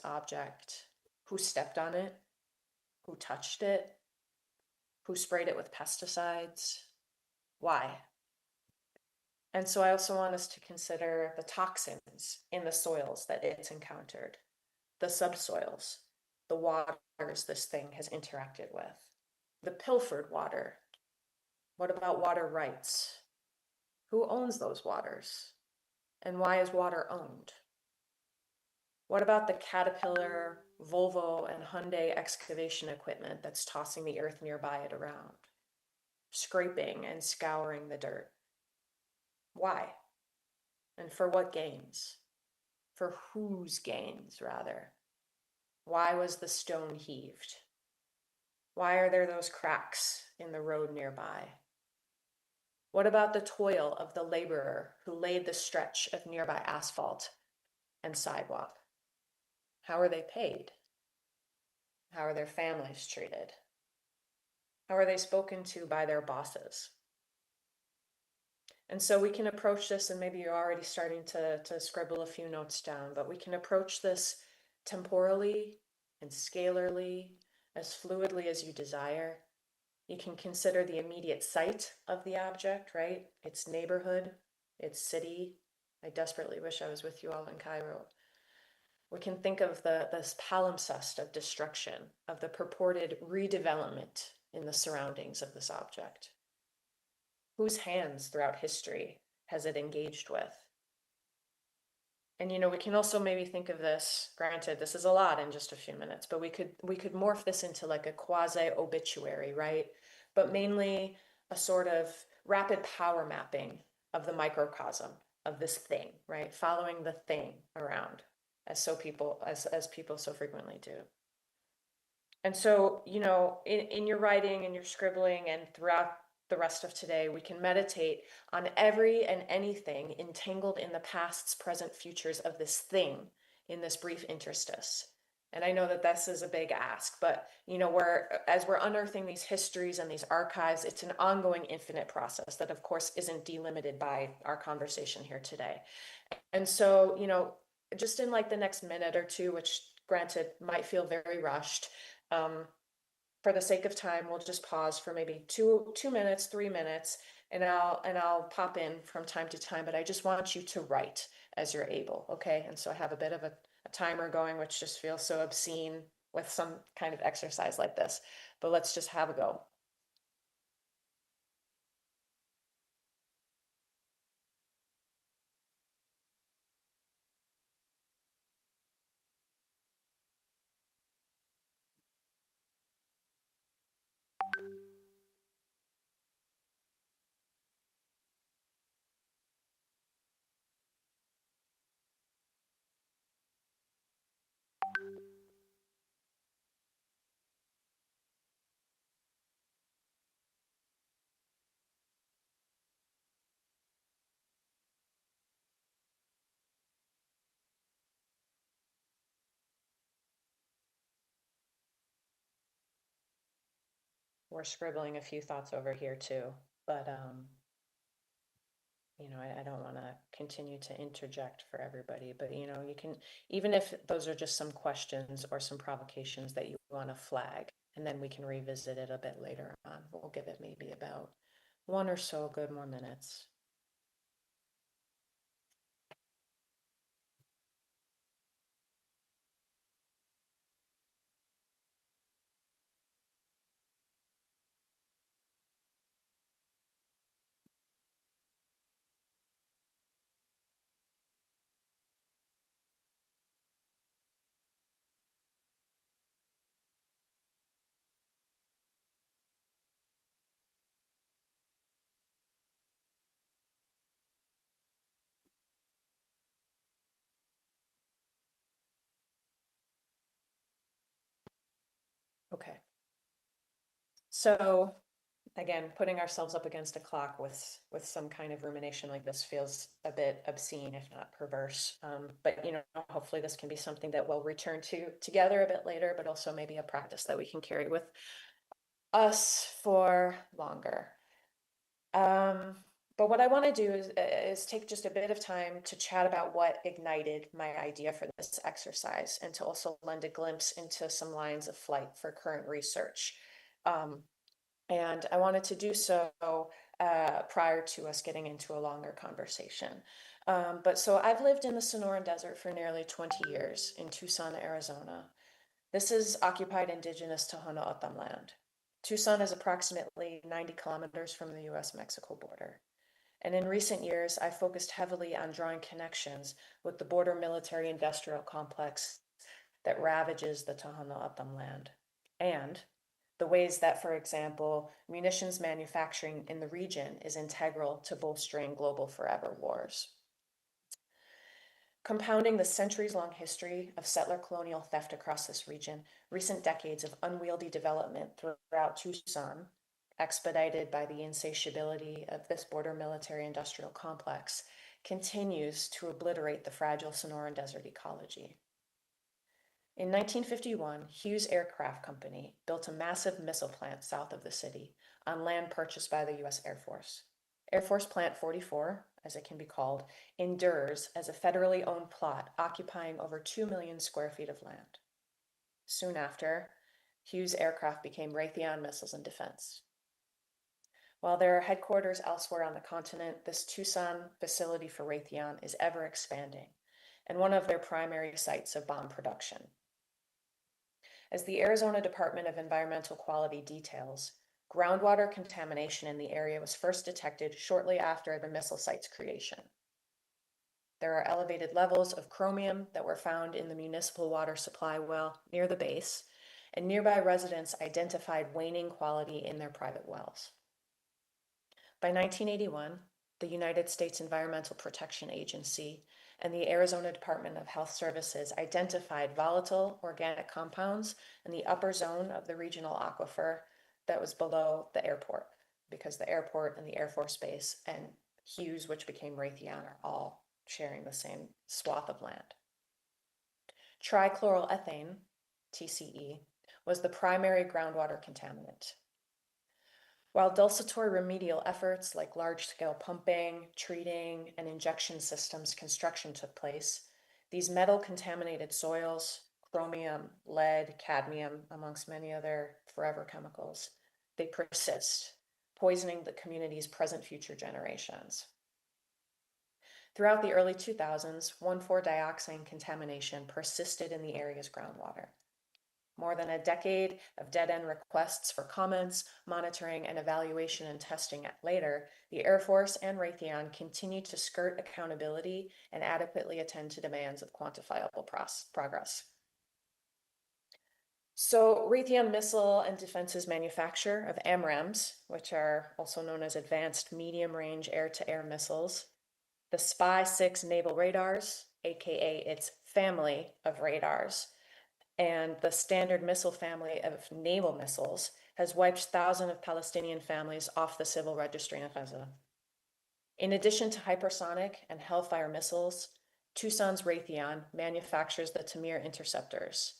object, who stepped on it, who touched it, who sprayed it with pesticides, why? And so I also want us to consider the toxins in the soils that it's encountered, the subsoils, the waters this thing has interacted with, the pilfered water. What about water rights? Who owns those waters? And why is water owned? What about the Caterpillar, Volvo, and Hyundai excavation equipment that's tossing the earth nearby it around, scraping and scouring the dirt? Why? And for what gains? For whose gains, rather? Why was the stone heaved? Why are there those cracks in the road nearby? What about the toil of the laborer who laid the stretch of nearby asphalt and sidewalk? How are they paid? How are their families treated? How are they spoken to by their bosses? And so we can approach this, and maybe you're already starting to scribble a few notes down, but we can approach this temporally and scalarly, as fluidly as you desire. You can consider the immediate site of the object, right? Its neighborhood, its city. I desperately wish I was with you all in Cairo. We can think of this palimpsest of destruction, of the purported redevelopment in the surroundings of this object. Whose hands throughout history has it engaged with? And we can also maybe think of this, granted, this is a lot in just a few minutes, but we could morph this into like a quasi-obituary, right? But mainly a sort of rapid power mapping of the microcosm of this thing, right? Following the thing around, as people so frequently do. And so, in your writing and your scribbling and throughout the rest of today, we can meditate on every and anything entangled in the pasts, present, futures of this thing in this brief interstice. And I know that this is a big ask, but as we're unearthing these histories and these archives, it's an ongoing, infinite process that, of course, isn't delimited by our conversation here today. And so, just in like the next minute or two, which granted might feel very rushed, for the sake of time, we'll just pause for maybe 2 minutes, 3 minutes, and I'll pop in from time to time. But I just want you to write as you're able, okay? And so I have a bit of a timer going, which just feels so obscene with some kind of exercise like this. But let's just have a go. We're scribbling a few thoughts over here too, but I don't want to continue to interject for everybody, but you can, even if those are just some questions or some provocations that you want to flag, and then we can revisit it a bit later on. We'll give it maybe about 1 or so good more minutes. Okay. So again, putting ourselves up against a clock with some kind of rumination like this feels a bit obscene, if not perverse. But hopefully this can be something that we'll return to together a bit later, but also maybe a practice that we can carry with us for longer. But what I want to do is take just a bit of time to chat about what ignited my idea for this exercise and to also lend a glimpse into some lines of flight for current research. And I wanted to do so prior to us getting into a longer conversation. But so I've lived in the Sonoran Desert for nearly 20 years in Tucson, Arizona. This is occupied indigenous Tohono O'odham land. Tucson is approximately 90 kilometers from the US-Mexico border. And in recent years, I focused heavily on drawing connections with the border military industrial complex that ravages the Tohono O'odham land, and the ways that, for example, munitions manufacturing in the region is integral to bolstering global forever wars. Compounding the centuries-long history of settler colonial theft across this region, recent decades of unwieldy development throughout Tucson, expedited by the insatiability of this border military-industrial complex, continues to obliterate the fragile Sonoran Desert ecology. In 1951, Hughes Aircraft Company built a massive missile plant south of the city on land purchased by the U.S. Air Force. Air Force Plant 44, as it can be called, endures as a federally owned plot occupying over 2 million square feet of land. Soon after, Hughes Aircraft became Raytheon Missiles and Defense. While there are headquarters elsewhere on the continent, this Tucson facility for Raytheon is ever expanding and one of their primary sites of bomb production. As the Arizona Department of Environmental Quality details, groundwater contamination in the area was first detected shortly after the missile site's creation. There are elevated levels of chromium that were found in the municipal water supply well near the base, and nearby residents identified waning quality in their private wells. By 1981, the United States Environmental Protection Agency and the Arizona Department of Health Services identified volatile organic compounds in the upper zone of the regional aquifer that was below the airport, because the airport and the Air Force Base and Hughes, which became Raytheon, are all sharing the same swath of land. Trichloroethane, TCE, was the primary groundwater contaminant. While desultory remedial efforts like large-scale pumping, treating, and injection systems construction took place, these metal-contaminated soils, chromium, lead, cadmium, amongst many other forever chemicals, they persist, poisoning the community's present-future generations. Throughout the early 2000s, 1,4-dioxane contamination persisted in the area's groundwater. More than a decade of dead-end requests for comments, monitoring, and evaluation and testing later, the Air Force and Raytheon continue to skirt accountability and adequately attend to demands of quantifiable progress. So Raytheon Missile and Defense's manufacture of AMRAAMs, which are also known as Advanced Medium-Range Air-to-Air Missiles, the SPY-6 naval radars, aka its family of radars, and the Standard Missile family of naval missiles has wiped thousands of Palestinian families off the civil registry in Gaza. In addition to hypersonic and Hellfire missiles, Tucson's Raytheon manufactures the Tamir interceptors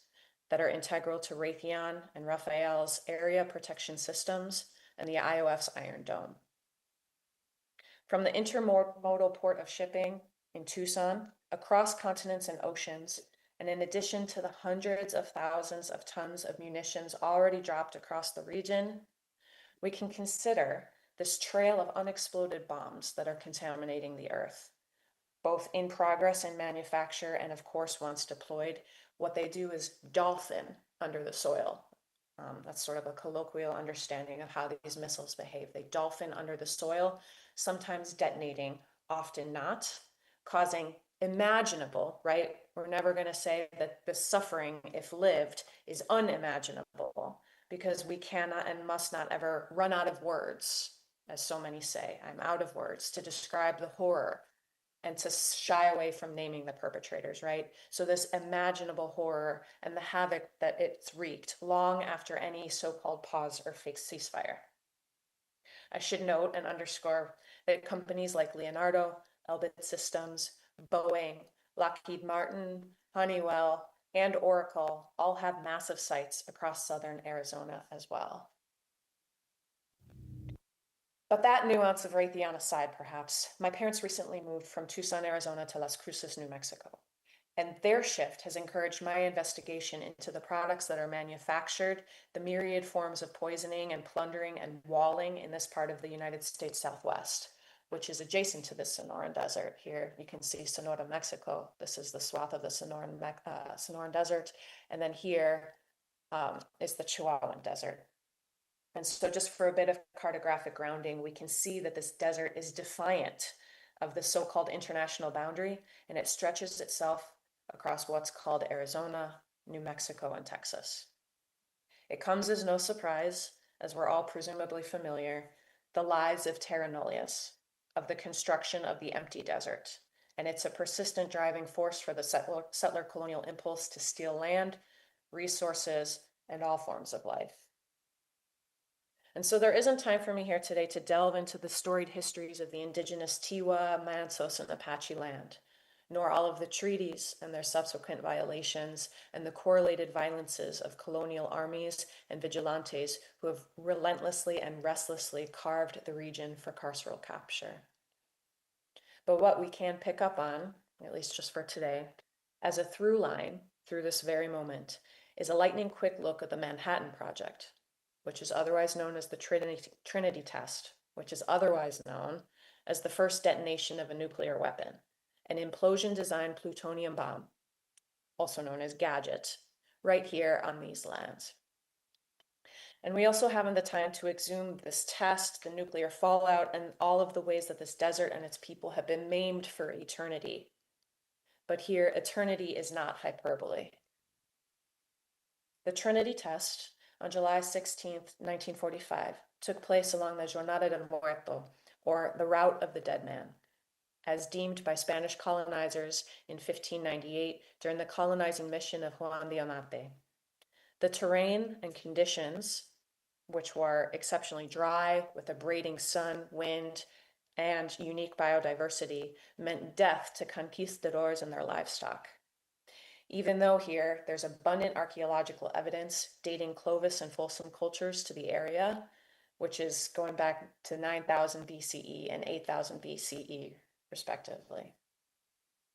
that are integral to Raytheon and Rafael's area protection systems and the IOF's Iron Dome. From the intermodal port of shipping in Tucson, across continents and oceans, and in addition to the hundreds of thousands of tons of munitions already dropped across the region, we can consider this trail of unexploded bombs that are contaminating the earth, both in progress in manufacture and, of course, once deployed. What they do is dolphin under the soil. That's sort of a colloquial understanding of how these missiles behave. They dolphin under the soil, sometimes detonating, often not, causing imaginable, right? We're never going to say that the suffering, if lived, is unimaginable, because we cannot and must not ever run out of words, as so many say. I'm out of words to describe the horror and to shy away from naming the perpetrators, right? So this imaginable horror and the havoc that it's wreaked long after any so-called pause or fake ceasefire. I should note and underscore that companies like Leonardo, Elbit Systems, Boeing, Lockheed Martin, Honeywell, and Oracle all have massive sites across southern Arizona as well. But that nuance of Raytheon aside, perhaps, my parents recently moved from Tucson, Arizona to Las Cruces, New Mexico. And their shift has encouraged my investigation into the products that are manufactured, the myriad forms of poisoning and plundering and walling in this part of the United States Southwest, which is adjacent to the Sonoran Desert. Here you can see Sonora, Mexico. This is the swath of the Sonoran Desert. And then here is the Chihuahuan Desert. And so just for a bit of cartographic grounding, we can see that this desert is defiant of the so-called international boundary, and it stretches itself across what's called Arizona, New Mexico, and Texas. It comes as no surprise, as we're all presumably familiar, the lies of terra nullius, of the construction of the empty desert. And it's a persistent driving force for the settler colonial impulse to steal land, resources, and all forms of life. And so there isn't time for me here today to delve into the storied histories of the indigenous Tiwa, Mansos, and Apache land, nor all of the treaties and their subsequent violations and the correlated violences of colonial armies and vigilantes who have relentlessly and restlessly carved the region for carceral capture. But what we can pick up on, at least just for today, as a through line through this very moment, is a lightning quick look at the Manhattan Project, which is otherwise known as the Trinity Test, which is otherwise known as the first detonation of a nuclear weapon, an implosion-designed plutonium bomb, also known as Gadget, right here on these lands. And we also haven't the time to exhume this test, the nuclear fallout, and all of the ways that this desert and its people have been maimed for eternity. But here, eternity is not hyperbole. The Trinity Test on July 16th, 1945, took place along the Jornada del Muerto, or the Route of the Dead Man, as deemed by Spanish colonizers in 1598 during the colonizing mission of Juan de Onate. The terrain and conditions, which were exceptionally dry with a braiding sun, wind, and unique biodiversity, meant death to conquistadors and their livestock. Even though here there's abundant archaeological evidence dating Clovis and Folsom cultures to the area, which is going back to 9,000 BCE and 8,000 BCE, respectively.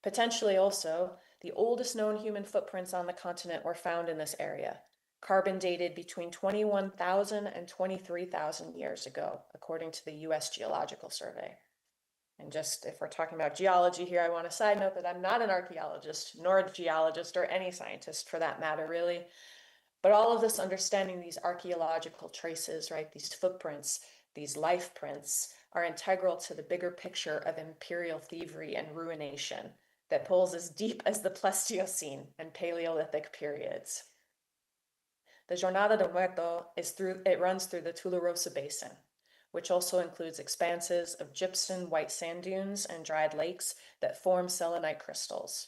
Potentially also, the oldest known human footprints on the continent were found in this area, carbon dated between 21,000 and 23,000 years ago, according to the US Geological Survey. And just if we're talking about geology here, I want to side note that I'm not an archaeologist, nor a geologist, or any scientist for that matter, really. But all of this understanding these archaeological traces, right, these footprints, these life prints, are integral to the bigger picture of imperial thievery and ruination that pulls as deep as the Pleistocene and Paleolithic periods. The Jornada del Muerto runs through the Tularosa Basin, which also includes expanses of gypsum white sand dunes and dried lakes that form selenite crystals.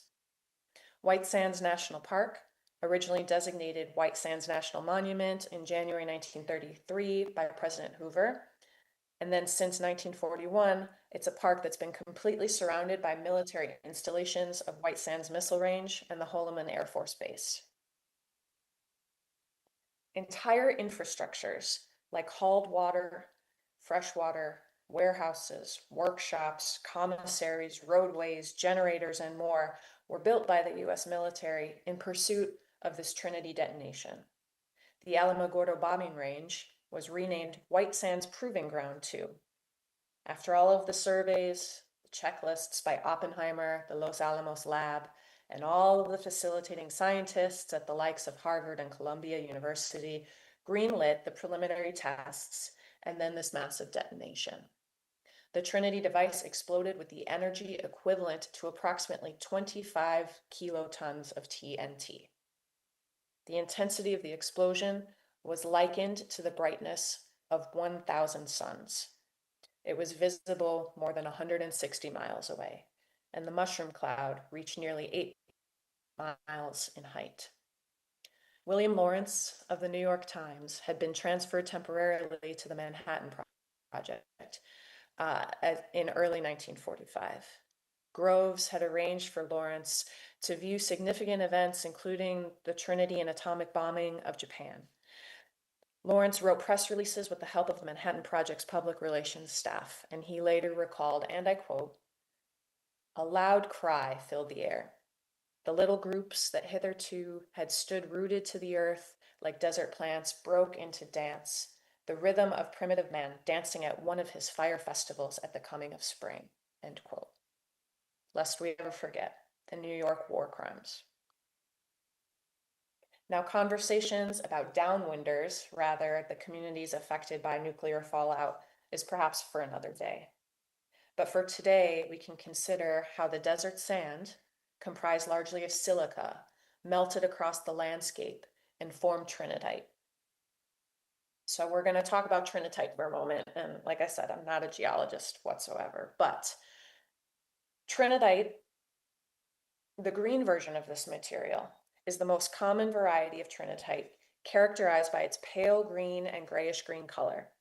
White Sands National Park, originally designated White Sands National Monument in January 1933 by President Hoover, and then since 1941, it's a park that's been completely surrounded by military installations of White Sands Missile Range and the Holloman Air Force Base. Entire infrastructures like hauled water, freshwater, warehouses, workshops, commissaries, roadways, generators, and more were built by the US military in pursuit of this Trinity detonation. The Alamogordo bombing range was renamed White Sands Proving Ground 2. After all of the surveys, the checklists by Oppenheimer, the Los Alamos lab, and all of the facilitating scientists at the likes of Harvard and Columbia University greenlit the preliminary tests and then this massive detonation. The Trinity device exploded with the energy equivalent to approximately 25 kilotons of TNT. The intensity of the explosion was likened to the brightness of 1,000 suns. It was visible more than 160 miles away, and the mushroom cloud reached nearly 8 miles in height. William Lawrence of the New York Times had been transferred temporarily to the Manhattan Project in early 1945. Groves had arranged for Lawrence to view significant events, including the Trinity and atomic bombing of Japan. Lawrence wrote press releases with the help of the Manhattan Project's public relations staff, and he later recalled, and I quote, "A loud cry filled the air. The little groups that hitherto had stood rooted to the earth like desert plants broke into dance, the rhythm of primitive man dancing at one of his fire festivals at the coming of spring," end quote. Lest we ever forget the New York war crimes. Now, conversations about downwinders, rather the communities affected by nuclear fallout, is perhaps for another day. But for today, we can consider how the desert sand, comprised largely of silica, melted across the landscape and formed trinitite. So we're going to talk about trinitite for a moment. And like I said, I'm not a geologist whatsoever, but trinitite, the green version of this material, is the most common variety of trinitite, characterized by its pale green and grayish green color.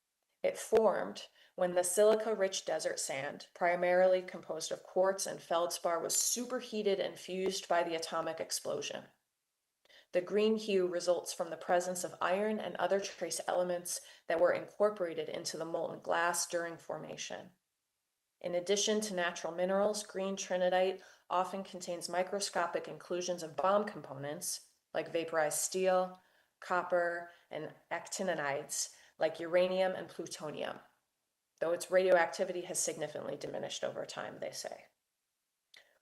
It formed when the silica-rich desert sand, primarily composed of quartz and feldspar, was superheated and fused by the atomic explosion. The green hue results from the presence of iron and other trace elements that were incorporated into the molten glass during formation. In addition to natural minerals, green trinitite often contains microscopic inclusions of bomb components like vaporized steel, copper, and actinides like uranium and plutonium, though its radioactivity has significantly diminished over time, they say.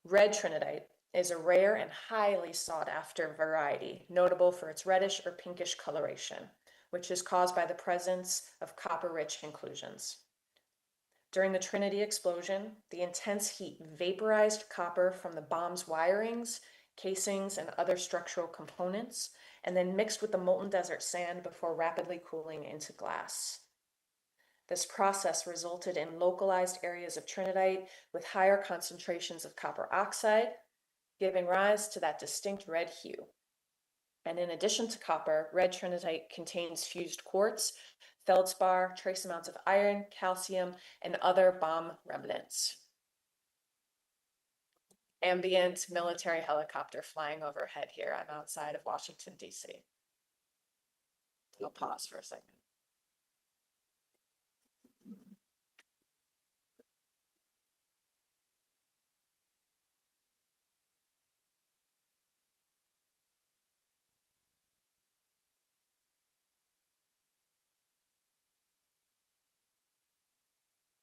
Red trinitite is a rare and highly sought-after variety, notable for its reddish or pinkish coloration, which is caused by the presence of copper-rich inclusions. During the Trinity explosion, the intense heat vaporized copper from the bomb's wirings, casings, and other structural components, and then mixed with the molten desert sand before rapidly cooling into glass. This process resulted in localized areas of trinitite with higher concentrations of copper oxide, giving rise to that distinct red hue. And in addition to copper, red trinitite contains fused quartz, feldspar, trace amounts of iron, calcium, and other bomb remnants. Ambient military helicopter flying overhead here. I'm outside of Washington, D.C. I'll pause for a second.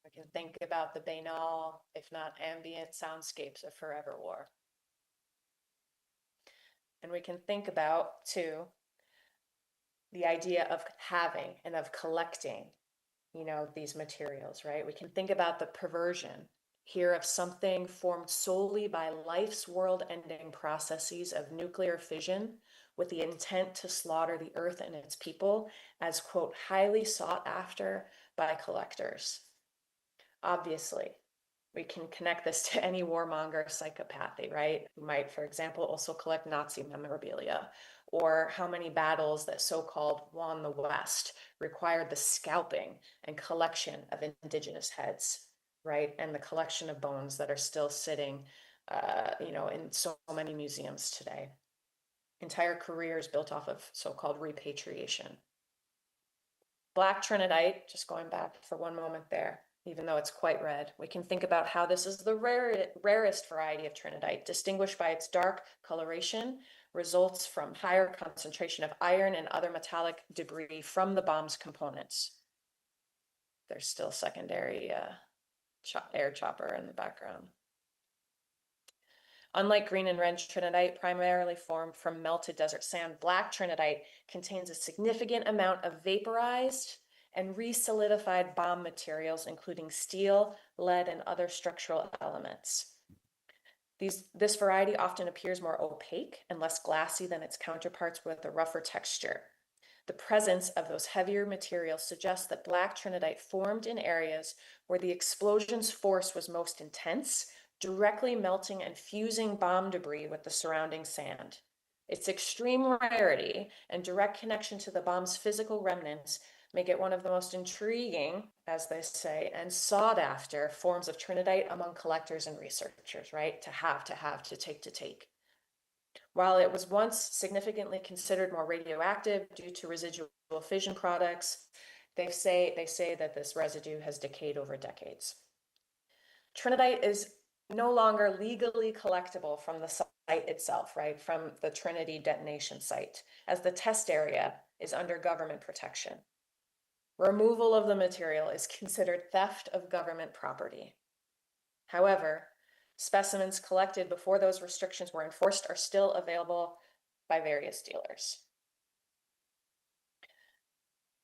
We can think about the banal, if not ambient, soundscapes of forever war. And we can think about, too, the idea of having and of collecting, these materials, right? We can think about the perversion here of something formed solely by life's world-ending processes of nuclear fission with the intent to slaughter the earth and its people as, quote, highly sought after by collectors. Obviously, we can connect this to any warmonger psychopathy, right? Who might, for example, also collect Nazi memorabilia, or how many battles that so-called won the West required the scalping and collection of indigenous heads, right? And the collection of bones that are still sitting, in so many museums today. Entire careers built off of so-called repatriation. Black trinitite, just going back for one moment there, even though it's quite red, we can think about how this is the rarest variety of trinitite, distinguished by its dark coloration, results from higher concentration of iron and other metallic debris from the bomb's components. There's still secondary air chopper in the background. Unlike green and red trinitite, primarily formed from melted desert sand, black trinitite contains a significant amount of vaporized and re-solidified bomb materials, including steel, lead, and other structural elements. This variety often appears more opaque and less glassy than its counterparts with a rougher texture. The presence of those heavier materials suggests that black trinitite formed in areas where the explosion's force was most intense, directly melting and fusing bomb debris with the surrounding sand. Its extreme rarity and direct connection to the bomb's physical remnants make it one of the most intriguing, as they say, and sought after forms of trinitite among collectors and researchers, right? To have, to take. While it was once significantly considered more radioactive due to residual fission products, they say that this residue has decayed over decades. Trinidite is no longer legally collectible from the site itself, right, from the Trinity detonation site, as the test area is under government protection. Removal of the material is considered theft of government property. However, specimens collected before those restrictions were enforced are still available by various dealers.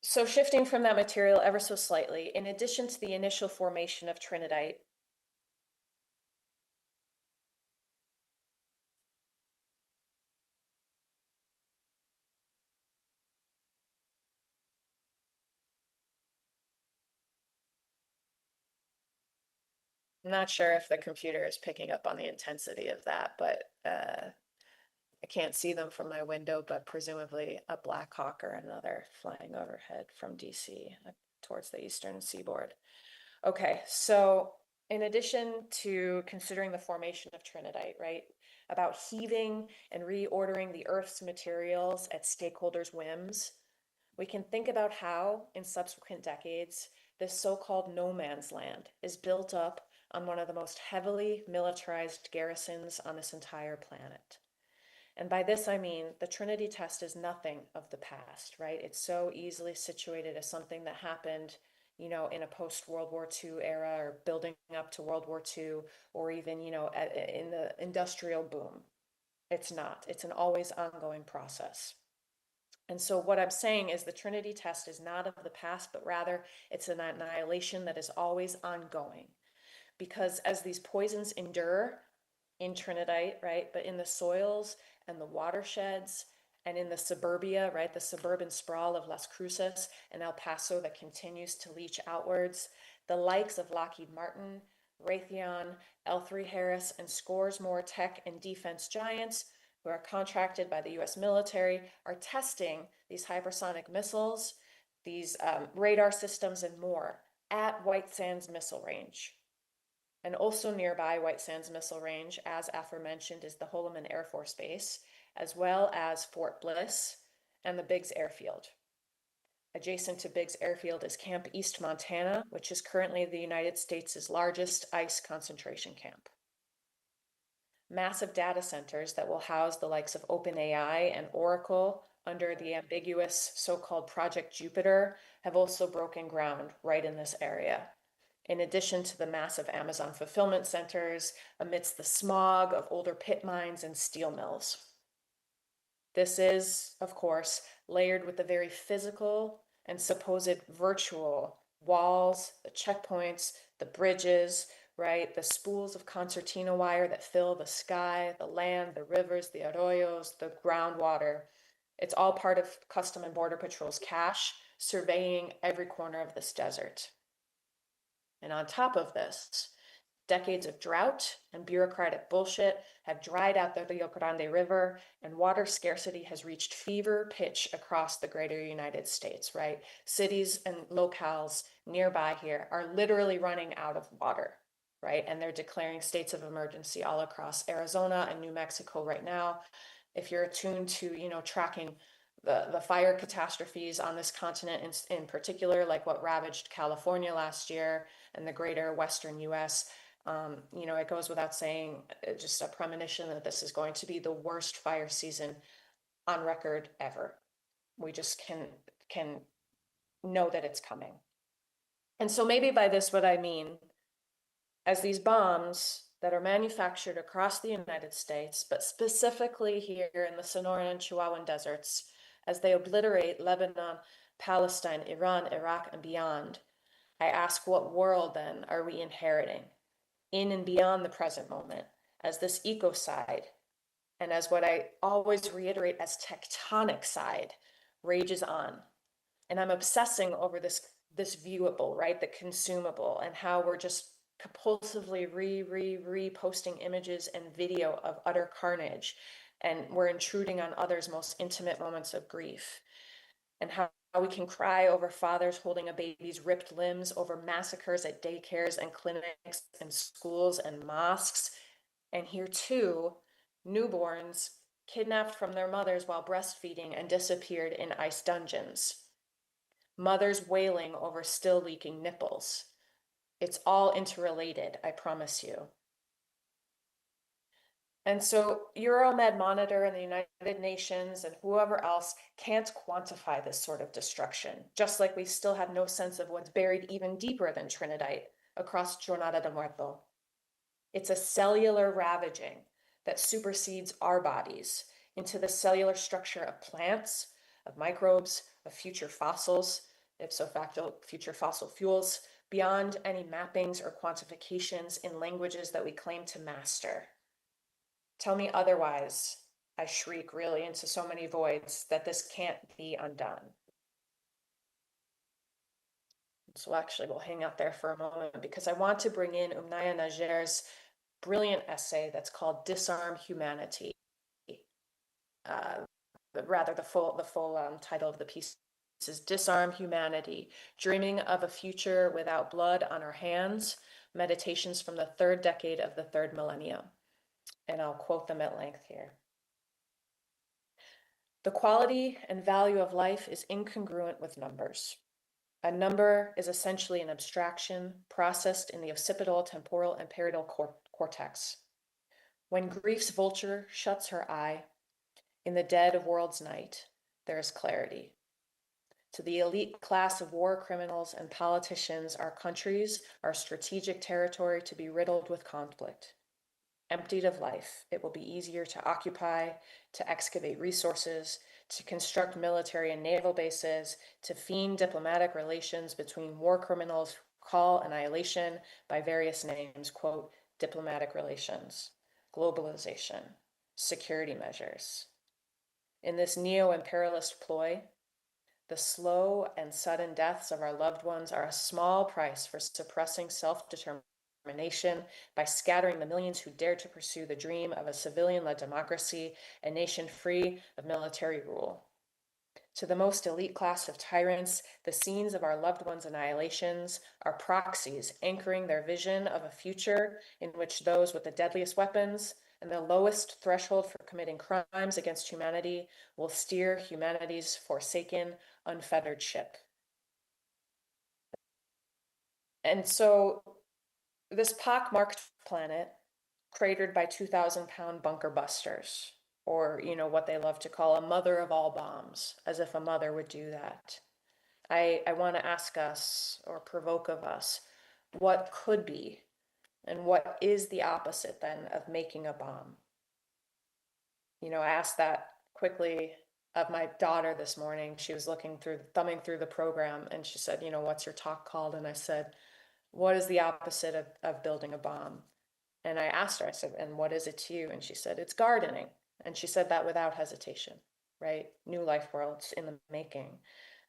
So shifting from that material ever so slightly, in addition to the initial formation of trinidite, I'm not sure if the computer is picking up on the intensity of that, but I can't see them from my window, but presumably a Black Hawk or another flying overhead from DC towards the eastern seaboard. Okay, so in addition to considering the formation of trinidite, right, about heaving and reordering the Earth's materials at stakeholders' whims, we can think about how, in subsequent decades, this so-called no man's land is built up on one of the most heavily militarized garrisons on this entire planet. And by this, I mean the Trinity test is nothing of the past, right? It's so easily situated as something that happened, you know, in a post-World War II era or building up to World War II, or even, you know, in the industrial boom. It's not. It's an always ongoing process. And so what I'm saying is the Trinity test is not of the past, but rather it's an annihilation that is always ongoing. Because as these poisons endure in Trinidite, right, but in the soils and the watersheds and in the suburbia, right, the suburban sprawl of Las Cruces and El Paso that continues to leach outwards, the likes of Lockheed Martin, Raytheon, L3Harris, and scores more tech and defense giants who are contracted by the US military are testing these hypersonic missiles, these radar systems, and more at White Sands Missile Range. And also nearby White Sands Missile Range, as aforementioned, is the Holloman Air Force Base, as well as Fort Bliss and the Biggs Airfield. Adjacent to Biggs Airfield is Camp East Montana, which is currently the United States' largest ICE concentration camp. Massive data centers that will house the likes of OpenAI and Oracle under the ambiguous so-called Project Jupiter have also broken ground right in this area. In addition to the massive Amazon fulfillment centers amidst the smog of older pit mines and steel mills. This is, of course, layered with the very physical and supposed virtual walls, the checkpoints, the bridges, right? The spools of concertina wire that fill the sky, the land, the rivers, the arroyos, the groundwater. It's all part of Custom and Border Patrol's cache, surveying every corner of this desert. And on top of this, decades of drought and bureaucratic bullshit have dried out the Rio Grande River, and water scarcity has reached fever pitch across the greater United States, right? Cities and locales nearby here are literally running out of water, right? And they're declaring states of emergency all across Arizona and New Mexico right now. If you're attuned to, you know, tracking the fire catastrophes on this continent in particular, like what ravaged California last year and the greater Western US, you know, it goes without saying, just a premonition that this is going to be the worst fire season on record ever. We just can know that it's coming. And so maybe by this, what I mean, as these bombs that are manufactured across the United States, but specifically here in the Sonoran and Chihuahuan deserts, as they obliterate Lebanon, Palestine, Iran, Iraq, and beyond, I ask, what world then are we inheriting in and beyond the present moment as this ecocide, and as what I always reiterate as tectonic side, rages on? And I'm obsessing over this viewable, right, the consumable, and how we're just compulsively reposting images and video of utter carnage, and we're intruding on others' most intimate moments of grief, and how we can cry over fathers holding a baby's ripped limbs, over massacres at daycares and clinics and schools and mosques. And here too, newborns kidnapped from their mothers while breastfeeding and disappeared in ice dungeons, mothers wailing over still leaking nipples. It's all interrelated, I promise you. And so Euromed Monitor and the United Nations and whoever else can't quantify this sort of destruction, just like we still have no sense of what's buried even deeper than Trinidite across Jornada de Muerto. It's a cellular ravaging that supersedes our bodies into the cellular structure of plants, of microbes, of future fossils, ipso facto future fossil fuels, beyond any mappings or quantifications in languages that we claim to master. Tell me otherwise, I shriek really into so many voids, that this can't be undone. So actually we'll hang out there for a moment because I want to bring in Umnaya Najer's brilliant essay that's called Disarm Humanity. Rather, the full title of the piece is Disarm Humanity, Dreaming of a Future Without Blood on Our Hands, Meditations from the Third Decade of the Third Millennium. And I'll quote them at length here. The quality and value of life is incongruent with numbers. A number is essentially an abstraction processed in the occipital, temporal, and parietal cortex. When grief's vulture shuts her eye, in the dead of world's night, there is clarity. To the elite class of war criminals and politicians, our countries are strategic territory to be riddled with conflict. Emptied of life, it will be easier to occupy, to excavate resources, to construct military and naval bases, to fiend diplomatic relations between war criminals who call annihilation by various names, quote, diplomatic relations, globalization, security measures. In this neo-imperialist ploy, the slow and sudden deaths of our loved ones are a small price for suppressing self-determination by scattering the millions who dare to pursue the dream of a civilian-led democracy, a nation free of military rule. To the most elite class of tyrants, the scenes of our loved ones' annihilations are proxies anchoring their vision of a future in which those with the deadliest weapons and the lowest threshold for committing crimes against humanity will steer humanity's forsaken, unfettered ship. And so this pock-marked planet, cratered by 2,000-pound bunker busters, or, what they love to call a mother of all bombs, as if a mother would do that. I want to ask us, or provoke of us, what could be, and what is the opposite then of making a bomb? I asked that quickly of my daughter this morning. She was thumbing through the program, and she said, what's your talk called? And I said, what is the opposite of building a bomb? And I asked her, I said, and what is it to you? And she said, it's gardening. And she said that without hesitation, right? New life worlds in the making.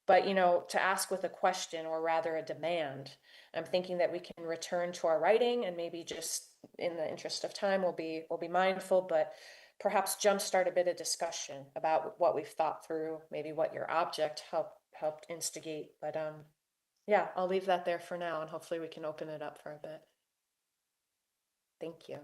But, to ask with a question, or rather a demand, I'm thinking that we can return to our writing, and maybe just in the interest of time, we'll be mindful, but perhaps jumpstart a bit of discussion about what we've thought through, maybe what your object helped instigate. But yeah, I'll leave that there for now, and hopefully we can open it up for a bit. Thank you.